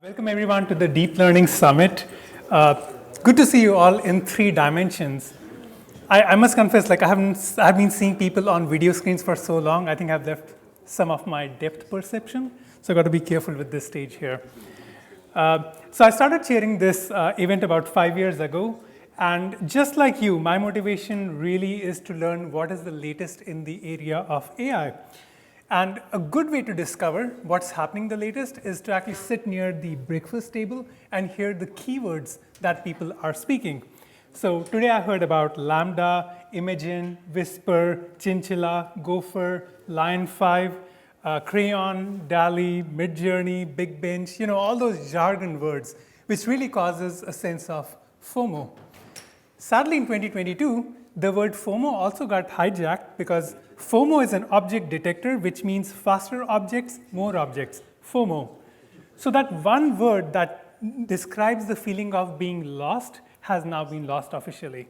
Welcome everyone to the Deep Learning Summit. Good to see you all in 3 dimensions. I must confess, I've been seeing people on video screens for so long. I think I've left some of my depth perception, so I've got to be careful with this stage here. So I started chairing this event about 5 years ago, and just like you, my motivation really is to learn what is the latest in the area of AI. And a good way to discover what's happening the latest is to actually sit near the breakfast table and hear the keywords that people are speaking. So today I heard about Lambda, Imagen, Whisper, Chinchilla, Gopher, Lion 5, Crayon, DALL-E, Midjourney, Big Bench, all those jargon words, which really causes a sense of FOMO. Sadly, in 2022, the word FOMO also got hijacked because FOMO is an object detector, which means faster objects, more objects, FOMO. So that one word that describes the feeling of being lost has now been lost officially.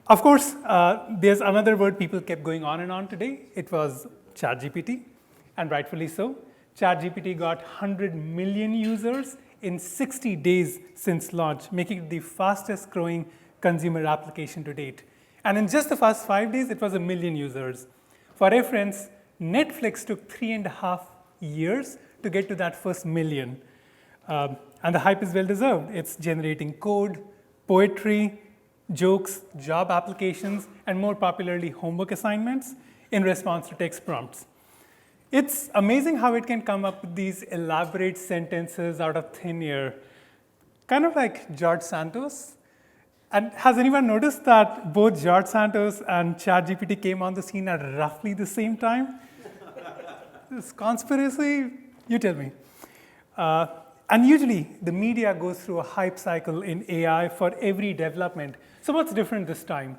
Of course, there's another word people kept going on and on today. It was ChatGPT, and rightfully so. ChatGPT got 100 million users in 60 days since launch, making it the fastest growing consumer application to date. And in just the first 5 days, it was 1 million users. For reference, Netflix took 3.5 years to get to that first million. And the hype is well deserved. It's generating code, poetry, jokes, job applications, and more popularly, homework assignments in response to text prompts. It's amazing how it can come up with these elaborate sentences out of thin air, kind of like George Santos. And has anyone noticed that both George Santos and ChatGPT came on the scene at roughly the same time? This conspiracy? You tell me. And usually, the media goes through a hype cycle in AI for every development. So what's different this time?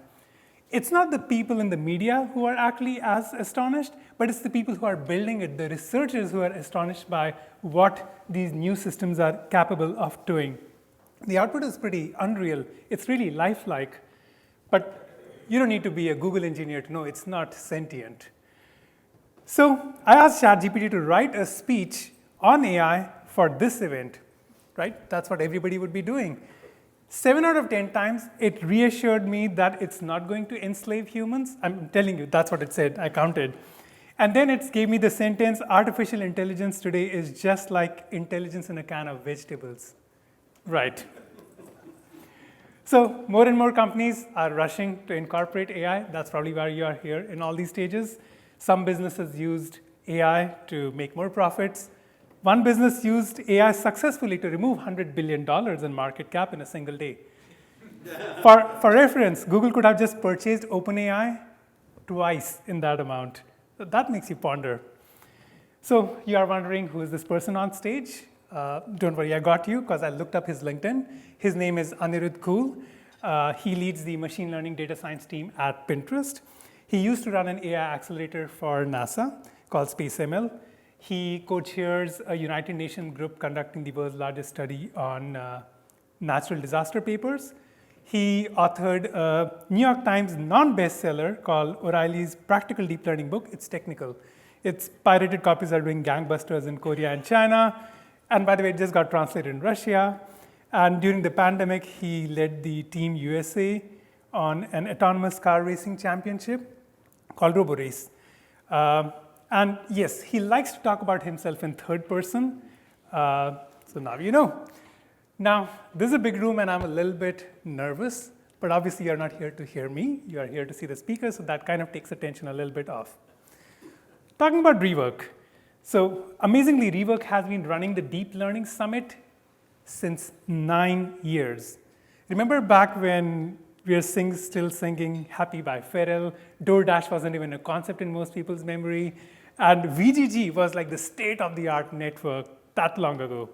It's not the people in the media who are actually as astonished, but it's the people who are building it, the researchers who are astonished by what these new systems are capable of doing. The output is pretty unreal. It's really lifelike. But you don't need to be a Google engineer to know it's not sentient. So I asked ChatGPT to write a speech on AI for this event, right? That's what everybody would be doing. 7 out of 10 times, it reassured me that it's not going to enslave humans. I'm telling you, that's what it said. I counted. And then it gave me the sentence, artificial intelligence today is just like intelligence in a can of vegetables. Right. So more and more companies are rushing to incorporate AI. That's probably why you are here in all these stages. Some businesses used AI to make more profits. One business used AI successfully to remove $100 billion in market cap in a single day. For reference, Google could have just purchased OpenAI twice in that amount. So that makes you ponder. So you are wondering, who is this person on stage? Don't worry, I got you, because I looked up his LinkedIn. His name is Anirudh Koul. He leads the machine learning data science team at Pinterest. He used to run an AI accelerator for NASA called SpaceML. He co-chairs a United Nations group conducting the world's largest study on natural disaster papers. He authored a New York Times non-bestseller called O'Reilly's Practical Deep Learning book. It's technical. Its pirated copies are doing gangbusters in Korea and China. And by the way, it just got translated in Russia. And during the pandemic, he led the Team USA on an autonomous car racing championship called RoboRace. And yes, he likes to talk about himself in third person. So now you know. Now, this is a big room, and I'm a little bit nervous. But obviously, you're not here to hear me. You are here to see the speaker, so that kind of takes attention a little bit off. Talking about rework. So amazingly, Rework has been running the Deep Learning Summit since 9 years. Remember back when we were still singing Happy by Pharrell, DoorDash wasn't even a concept in most people's memory, and VGG was like the state-of-the-art network that long ago.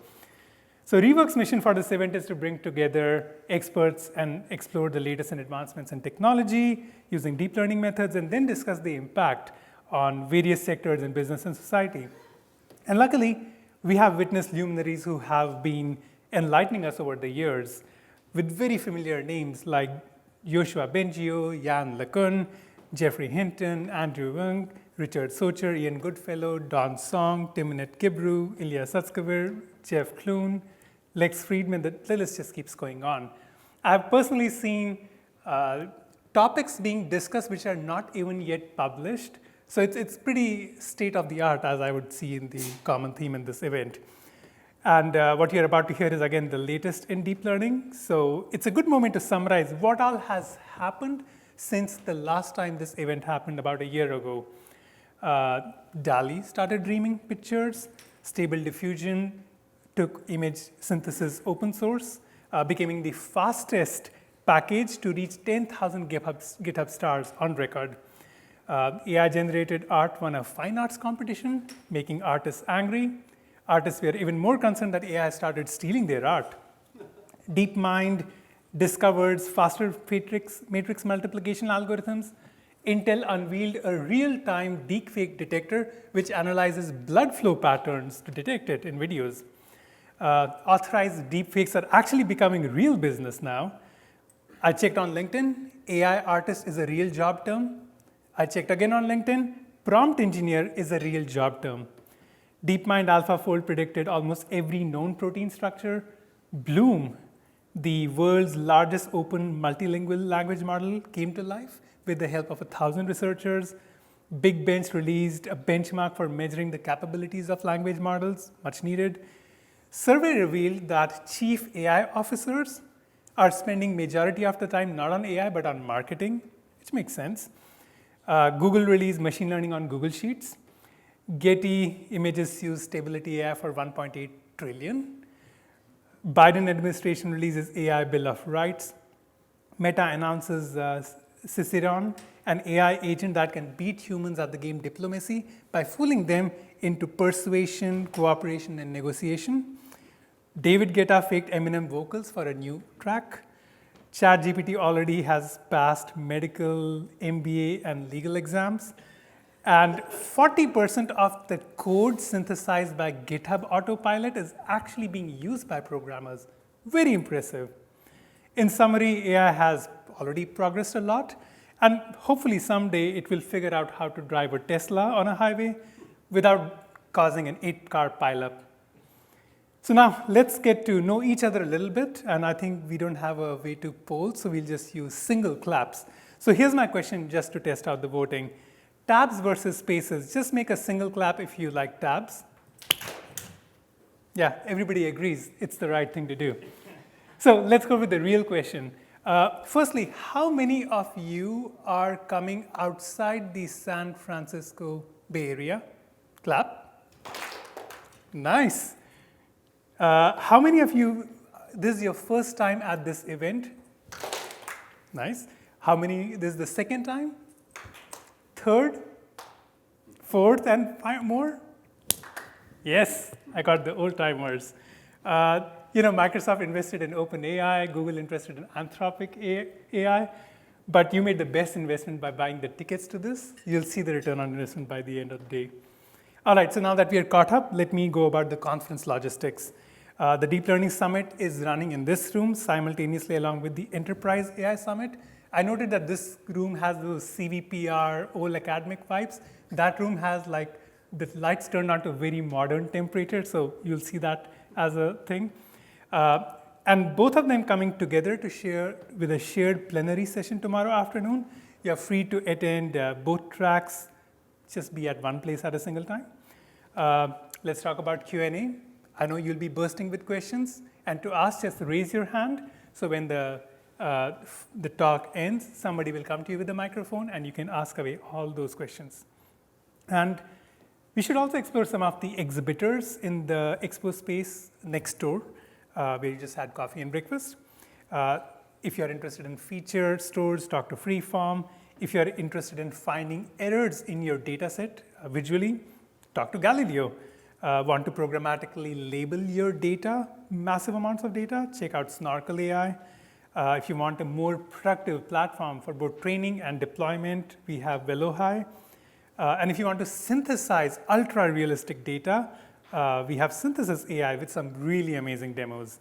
So Rework's mission for this event is to bring together experts and explore the latest in advancements in technology using deep learning methods, and then discuss the impact on various sectors in business and society. And luckily, we have witnessed luminaries who have been enlightening us over the years with very familiar names like Yoshua Bengio, Yann LeCun, Jeffrey Hinton, Andrew Ng, Richard Socher, Ian Goodfellow, Don Song, Timonet Kibru, Ilya Sutskever, Jeff Kloon, Lex Friedman, the list just keeps going on. I've personally seen topics being discussed which are not even yet published. So it's pretty state of the art, as I would see in the common theme in this event. And what you're about to hear is, again, the latest in deep learning. So it's a good moment to summarize what all has happened since the last time this event happened about a year ago. DALL-E started dreaming pictures. Stable Diffusion took image synthesis open source, becoming the fastest package to reach 10,000 GitHub stars on record. AI-generated art won a fine arts competition, making artists angry. Artists were even more concerned that AI started stealing their art. DeepMind discovered faster matrix multiplication algorithms. Intel unveiled a real-time deepfake detector, which analyzes blood flow patterns to detect it in videos. Authorized deepfakes are actually becoming a real business now. I checked on LinkedIn, AI artist is a real job term. I checked again on LinkedIn, prompt engineer is a real job term. DeepMind AlphaFold predicted almost every known protein structure. Bloom, the world's largest open multilingual language model, came to life with the help of 1,000 researchers. Big Bench released a benchmark for measuring the capabilities of language models, much needed. Survey revealed that chief AI officers are spending majority of the time not on AI, but on marketing, which makes sense. Google released machine learning on Google Sheets. Getty Images use stability AI for 1.8 trillion. Biden administration releases AI Bill of Rights. Meta announces Ciceron, an AI agent that can beat humans at the game diplomacy by fooling them into persuasion, cooperation, and negotiation. David Guetta faked Eminem vocals for a new track. ChatGPT already has passed medical, MBA, and legal exams. And 40% of the code synthesized by GitHub Autopilot is actually being used by programmers. Very impressive. In summary, AI has already progressed a lot, and hopefully someday it will figure out how to drive a Tesla on a highway without causing an 8-car pileup. So now let's get to know each other a little bit, and I think we don't have a way to poll, so we'll just use single claps. So here's my question just to test out the voting. Tabs versus spaces. Just make a single clap if you like tabs. Yeah, everybody agrees it's the right thing to do. So let's go with the real question. Firstly, how many of you are coming outside the San Francisco Bay Area? Clap. Nice. How many of you, this is your first time at this event? Nice. How many, this is the second time? Third? Fourth, and 5 more? Yes, I got the old timers. Microsoft invested in OpenAI, Google invested in Anthropic AI, but you made the best investment by buying the tickets to this. You'll see the return on investment by the end of the day. All right, so now that we are caught up, let me go about the conference logistics. The Deep Learning Summit is running in this room simultaneously along with the Enterprise AI Summit. I noted that this room has those CVPR, old academic vibes. That room has the lights turned on to a very modern temperature, so you'll see that as a thing. And both of them coming together to share with a shared plenary session tomorrow afternoon. You're free to attend both tracks, just be at one place at a single time. Let's talk about Q&A. I know you'll be bursting with questions, and to ask, just raise your hand. So when the talk ends, somebody will come to you with a microphone, and you can ask away all those questions. And we should also explore some of the exhibitors in the expo space next door, where you just had coffee and breakfast. If you're interested in featured stores, talk to Freeform. If you're interested in finding errors in your data set visually, talk to Galileo. Want to programmatically label your data, massive amounts of data, check out Snorkel AI. If you want a more productive platform for both training and deployment, we have Velohai. And if you want to synthesize ultra-realistic data, we have Synthesis AI with some really amazing demos.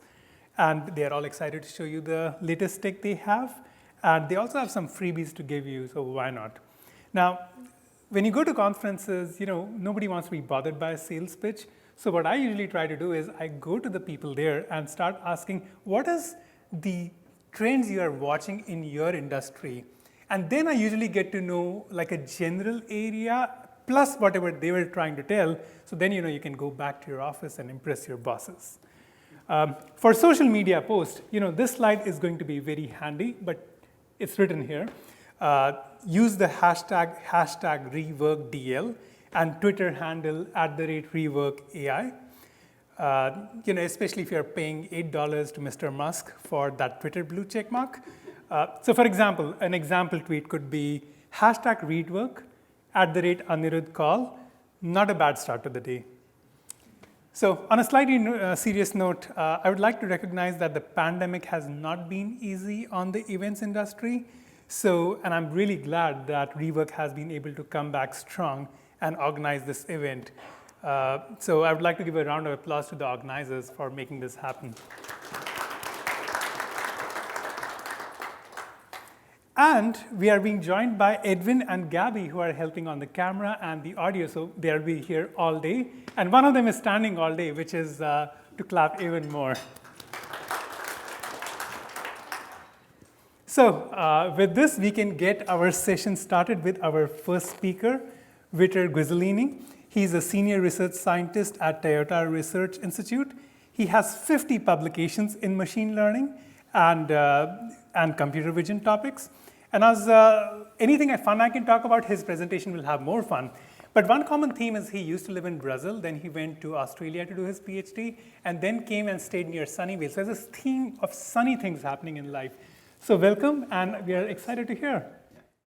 And they're all excited to show you the latest tech they have. And they also have some freebies to give you, so why not? Now, when you go to conferences, nobody wants to be bothered by a sales pitch. So what I usually try to do is I go to the people there and start asking, what is the trends you are watching in your industry? And then I usually get to know like a general area plus whatever they were trying to tell. So then you can go back to your office and impress your bosses. For social media posts, this slide is going to be very handy, but it's written here. Use the hashtag #reworkdl and Twitter handle @reworkAI. Especially if you're paying $8 to Mr. Musk for that Twitter blue check mark. So for example, an example tweet could be #readwork @Anirudh Koul. Not a bad start to the day. So on a slightly serious note, I would like to recognize that the pandemic has not been easy on the events industry. And I'm really glad that Rework has been able to come back strong and organize this event. So I would like to give a round of applause to the organizers for making this happen. And we are being joined by Edwin and Gabby, who are helping on the camera and the audio, so they'll be here all day. And one of them is standing all day, which is to clap even more. So with this, we can get our session started with our first speaker, Vitor Guizzolini. He's a senior research scientist at Toyota Research Institute. He has 50 publications in machine learning and computer vision topics. And as anything fun I can talk about, his presentation will have more fun. But one common theme is he used to live in Brazil, then he went to Australia to do his PhD, and then came and stayed near Sunnyvale. So there's this theme of sunny things happening in life. So welcome, and we are excited to hear.